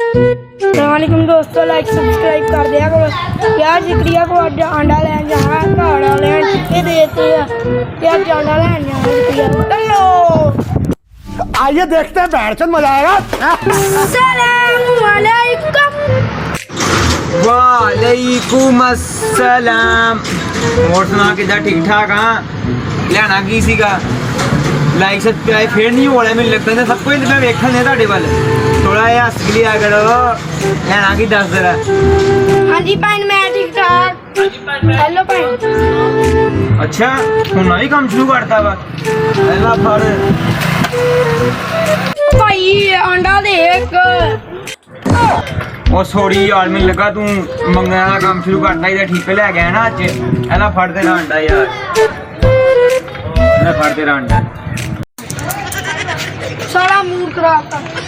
अस्सलामुअलैकुम दोस्तों, like subscribe कर दिया करो यार। जिक्रिया को आज अंडा लेन जाना है, घर वाले टिक्के देते हैं यार, अंडा लेन जाना है जिक्रिया को। चलो आइए देखते हैं, बैठ चल मजा आएगा। वालेकुम अस्सलाम। और सुना किदा ठीक ठाक? हाँ लेना की सीगा लाइक सब्सक्राइब फिर नहीं हो रहा, मैंने लगता है सब कुछ मैं वेखन है ਤੁਹਾਡੇ ਵੱਲ थोड़ा ਜਿਹਾ हंस के लिया करो। लेना की दस जरा। हाँ जी भैन मैं ठीक ठाक। हेलो भैन। अच्छा ਹੁਣ ਵੀ ਕੰਮ ਸ਼ੁਰੂ ਕਰਤਾ ਵਾ? ਪਹਿਲਾ ਫੜ भाई अंडा दे एक। ਉਹ ਸੋਰੀ ਯਾਰ, ਮੈਨੂੰ ਲੱਗਾ ਤੂੰ ਮੰਗਣ ਵਾਲਾ ਕੰਮ ਸ਼ੁਰੂ ਕਰਤਾ ਇਹਦਾ ਠੀਕ ਲੈ ਗਿਆ ਨਾ ਅੱਜ। ਇਹਦਾ ਫੜ ਤੇਰਾ ਅੰਡਾ ਯਾਰ, ਇਹਦਾ ਫੜ ਤੇਰਾ ਅੰਡਾ। सारा मूड खराब कर।